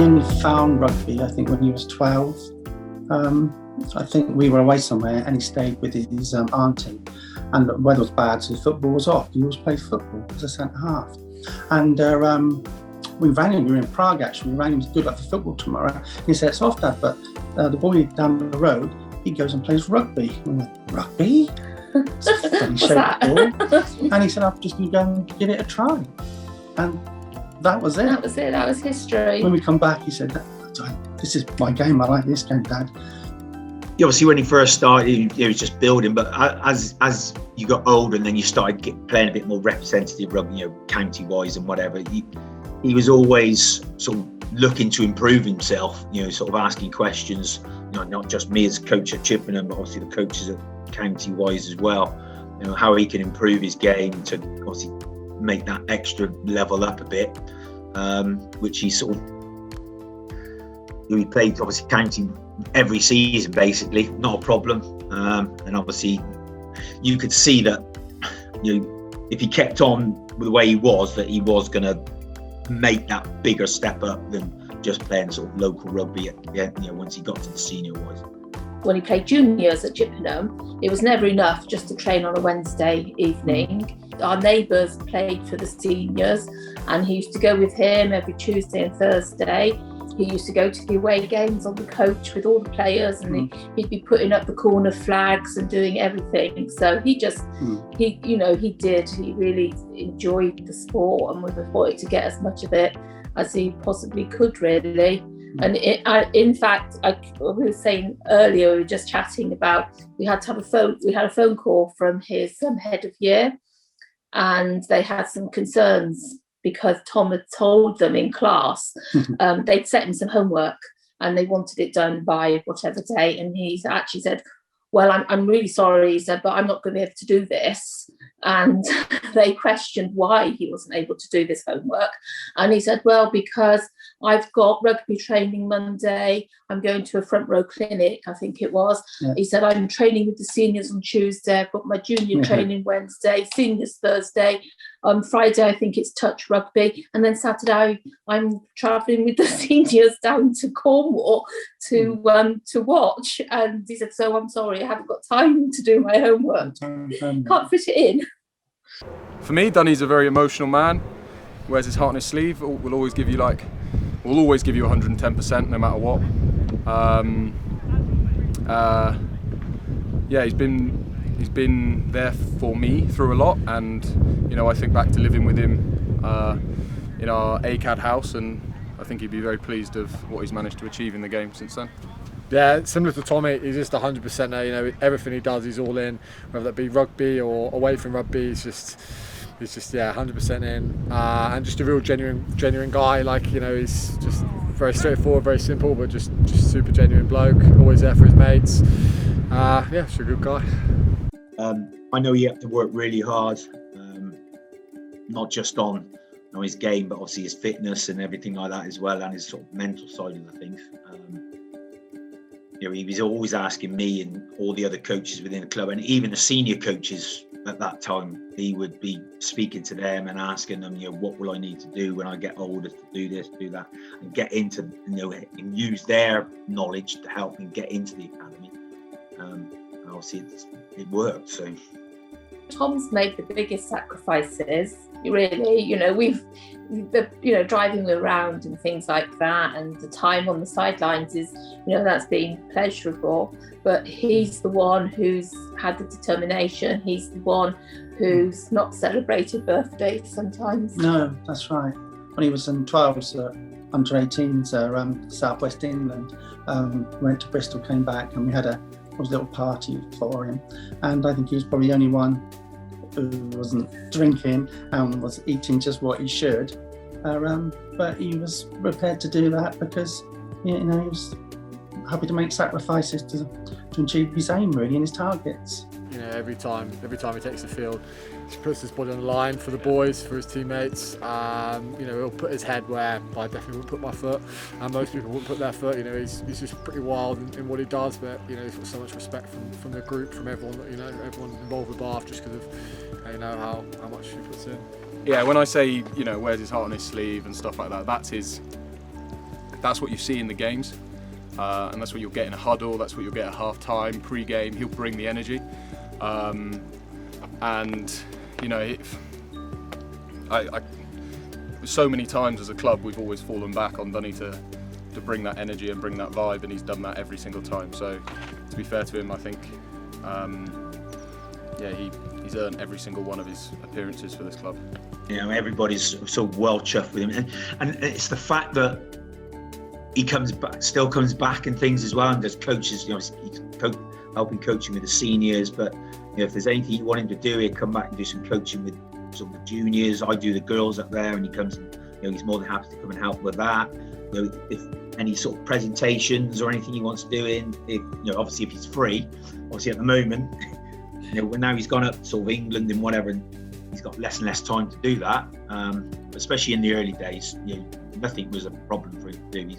he only found rugby, I think, when he was 12. I think we were away somewhere and he stayed with his auntie, and the weather was bad, so football was off. He always played football as a centre half. And we rang him, we were in Prague actually, we rang him, good luck for football tomorrow. And he said, it's off, Dad, but the boy down the road, he goes and plays rugby. We went, rugby? It's a funny shaped ball. And he said, I'm just going to go and give it a try. And that was it. That was history. When we come back, he said, this is my game, I like this game, Dad. Obviously, when he first started, he was just building, but as you got older and then you started playing a bit more representative rugby, county-wise and whatever, he was always sort of looking to improve himself, sort of asking questions, not just me as coach at Chippenham, but obviously the coaches at county-wise as well, how he can improve his game to obviously make that extra level up a bit, which he sort of, he played obviously county every season basically, not a problem, and obviously you could see that if he kept on with the way he was, that he was going to make that bigger step up than just playing sort of local rugby once he got to the senior wise. When he played juniors at Chippenham, it was never enough just to train on a Wednesday evening. Our neighbours played for the seniors and he used to go with him every Tuesday and Thursday. He used to go to the away games on the coach with all the players, and he'd be putting up the corner flags and doing everything. So he really enjoyed the sport and wanted to get as much of it as he possibly could, really. And in fact, we were saying earlier, we were just chatting about, we had a phone call from his head of year, and they had some concerns because Tom had told them in class, they'd set him some homework and they wanted it done by whatever day. And he actually said, well, I'm really sorry, he said, but I'm not going to be able to do this. And they questioned why he wasn't able to do this homework. And he said, well, because I've got rugby training Monday, I'm going to a front row clinic, I think it was. Yeah. He said, I'm training with the seniors on Tuesday, I've got my junior training Wednesday, seniors Thursday, on Friday I think it's touch rugby, and then Saturday I'm travelling with the seniors down to Cornwall to watch. And he said, so I'm sorry, I haven't got time to do my homework. Can't fit it in. For me, Dunny's a very emotional man. Wears his heart on his sleeve. Will always give you 110% no matter what. He's been there for me through a lot, and I think back to living with him in our ACAD house, and I think he'd be very pleased of what he's managed to achieve in the game since then. Yeah, similar to Tommy, he's just 100% there. Everything he does, he's all in, whether that be rugby or away from rugby. He's just 100% in, and just a real genuine guy. He's just very straightforward, very simple, but just super genuine bloke. Always there for his mates. Just a good guy. I know he had to work really hard, not just on his game, but obviously his fitness and everything like that as well, and his sort of mental side of the things. He was always asking me and all the other coaches within the club, and even the senior coaches at that time, he would be speaking to them and asking them, what will I need to do when I get older to do this, do that, and get into, and use their knowledge to help me get into the academy. And obviously it worked. So Tom's made the biggest sacrifices, really. We've driving around and things like that, and the time on the sidelines is, that's been pleasurable. But he's the one who's had the determination. He's the one who's not celebrated birthdays sometimes. No, that's right. When he was in 12s, under 18s, South West England, went to Bristol, came back, and we had a little party for him. And I think he was probably the only one who wasn't drinking and was eating just what he should. But he was prepared to do that because he was happy to make sacrifices to achieve his aim, really, and his targets. Every time he takes the field, he puts his body on the line for the boys, for his teammates. He'll put his head where I definitely wouldn't put my foot, and most people wouldn't put their foot. He's just pretty wild in what he does, but he's got so much respect from the group, from everyone. Everyone involved with Bath, just because of how much he puts in. Yeah, when I say wears his heart on his sleeve and stuff like that, that's that's what you see in the games, and that's what you'll get in a huddle. That's what you'll get at half-time, pre-game. He'll bring the energy, and you know, so many times as a club we've always fallen back on Dunny to bring that energy and bring that vibe, and he's done that every single time. So to be fair to him, I think he's earned every single one of his appearances for this club. You know, everybody's so well chuffed with him, and it's the fact that he still comes back and things as well, and there's coaches, you know, he's helping coaching with the seniors, but you know, if there's anything you want him to do, he'll come back and do some coaching with some of the juniors. I do the girls up there, and he comes and, you know, he's more than happy to come and help with that. You know, if any sort of presentations or anything he wants to do you know, obviously if he's free, obviously at the moment, you know, now he's gone up sort of England and whatever, and he's got less and less time to do that. But especially in the early days, you know, nothing was a problem for him to do.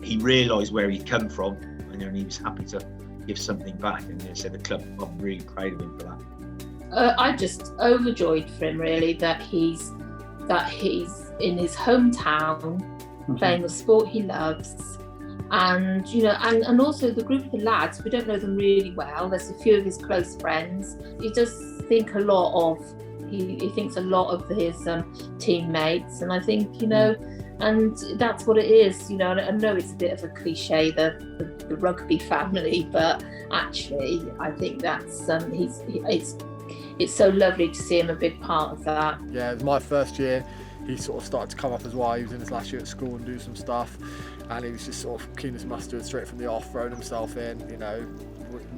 He realised where he'd come from, and he was happy to give something back. And you know, so the club, I'm really proud of him for that. I'm just overjoyed for him, really, that he's in his hometown, playing the sport he loves, and you know, and also the group of the lads. We don't know them really well. There's a few of his close friends. He does think a lot of. He thinks a lot of his teammates, and I think, you know, and that's what it is. You know, and I know it's a bit of a cliche, the rugby family, but actually, I think that's it's so lovely to see him a big part of that. Yeah, it was my first year. He sort of started to come up as well. He was in his last year at school and do some stuff, and he was just sort of keen as mustard, straight from the off, throwing himself in, you know,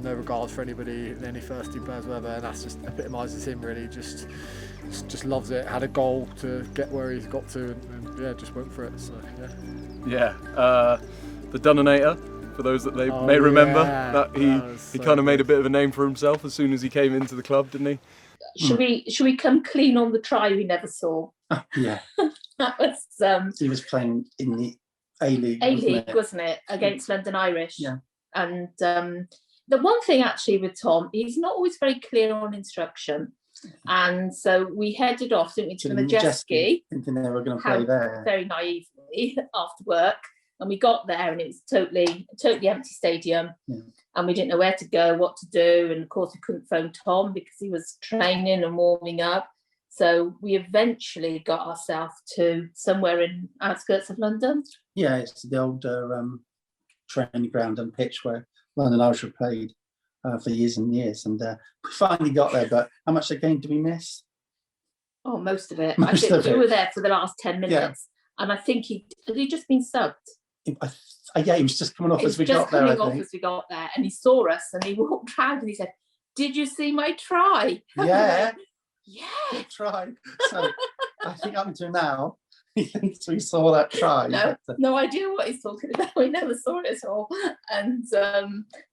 no regard for anybody, any first team players, whatever, and that's just epitomises him, really. Just loves it. Had a goal to get where he's got to, and yeah, just went for it. So yeah. The Dunninator, for those that may remember, that he kind of made a bit of a name for himself as soon as he came into the club, didn't he? Should we come clean on the try we never saw? Oh, yeah. That was he was playing in the A-League, wasn't it, against London Irish? Yeah. And the one thing actually with Tom, he's not always very clear on instruction. And so we headed off, didn't we, to the Majeski, thinking they were going to play there. Very naively after work. And we got there and it was totally empty stadium. Yeah. And we didn't know where to go, what to do. And of course we couldn't phone Tom because he was training and warming up. So we eventually got ourselves to somewhere in outskirts of London. Yeah, it's the old training ground and pitch where London Irish have played for years and years. And we finally got there, but how much of the game did we miss? Oh, most of it. I think we were there for the last 10 minutes. Yeah. And I think he'd just been subbed. Yeah, he was just coming off as we got there. And he saw us and he walked round and he said, "Did you see my try?" Yeah. Yeah. Try. So I think up until now, he thinks we saw that try. No idea what he's talking about. We never saw it at all. And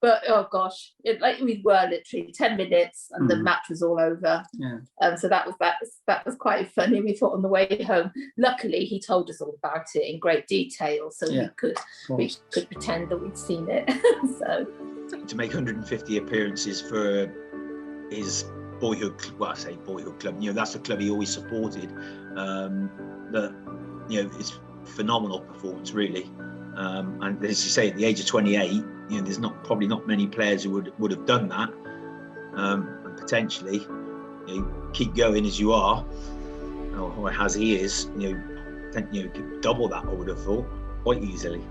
but oh gosh, we were literally 10 minutes and the match was all over. Yeah. So that was quite funny. We thought on the way home. Luckily, he told us all about it in great detail, so we could pretend that we'd seen it. So to make 150 appearances for his boyhood club, you know, that's the club he always supported. That, you know, it's phenomenal performance, really. And as you say, at the age of 28, you know, there's probably not many players who would have done that. And potentially, you know, keep going as you are, or as he is, you know, double that, I would have thought, quite easily.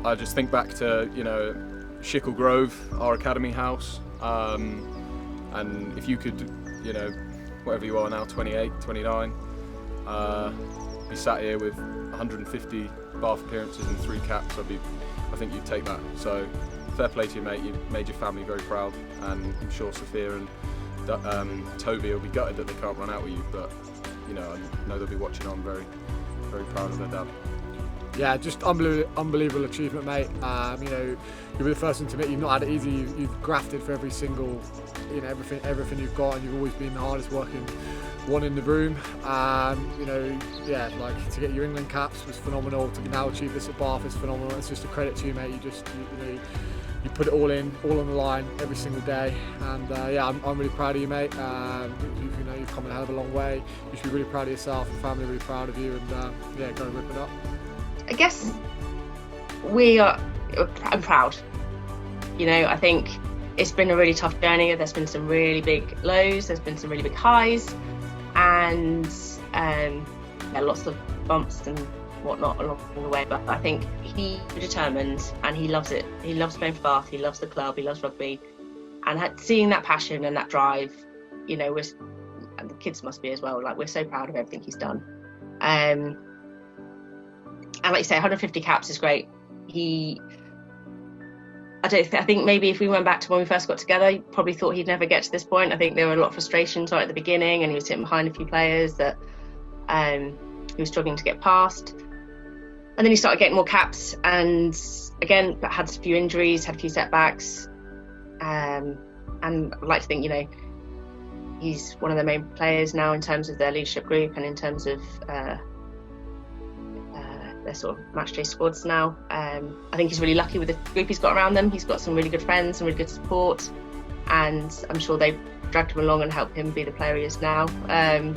I just think back to, you know, Shickle Grove, our academy house, and if you could, you know, whatever you are now, 28, 29, be sat here with 150 Bath appearances and 3 caps, I think you'd take that. So fair play to you, mate. You've made your family very proud, and I'm sure Sophia and Toby will be gutted that they can't run out with you, but you know, I know they'll be watching on very, very proud of their dad. Yeah, just unbelievable achievement, mate. You know, you'll be the first one to admit you've not had it easy. You've grafted for every single, you know, everything you've got, and you've always been the hardest working one in the room. You know, yeah, like to get your England caps was phenomenal. To now achieve this at Bath is phenomenal. It's just a credit to you, mate. You put it all on the line every single day, and yeah, I'm really proud of you, mate. You know, you've come a hell of a long way. You should be really proud of yourself, and family are really proud of you, and yeah, go and rip it up. I guess I'm proud. You know, I think it's been a really tough journey. There's been some really big lows, there's been some really big highs, and lots of bumps and whatnot along the way. But I think he's determined and he loves it. He loves playing for Bath, he loves the club, he loves rugby. And seeing that passion and that drive, you know, and the kids must be as well, like, we're so proud of everything he's done. And like you say, 150 caps is great. I think maybe if we went back to when we first got together, he probably thought he'd never get to this point. I think there were a lot of frustrations right at the beginning, and he was sitting behind a few players that he was struggling to get past. And then he started getting more caps, and again had a few injuries, had a few setbacks. And I'd like to think, you know, he's one of the main players now in terms of their leadership group and in terms of their sort of match day squads now. I think he's really lucky with the group he's got around them. He's got some really good friends, some really good support, and I'm sure they've dragged him along and helped him be the player he is now. And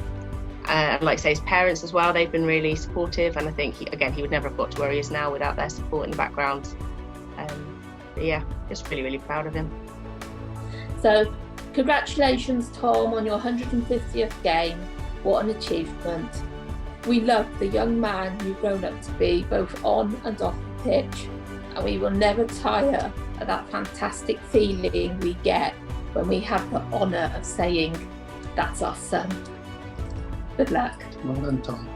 like I say, his parents as well, they've been really supportive, and I think he would never have got to where he is now without their support in the background. But yeah, just really, really proud of him. So congratulations, Tom, on your 150th game. What an achievement. We love the young man you've grown up to be, both on and off the pitch, and we will never tire of that fantastic feeling we get when we have the honour of saying, that's our son. Good luck. Well done, Tom.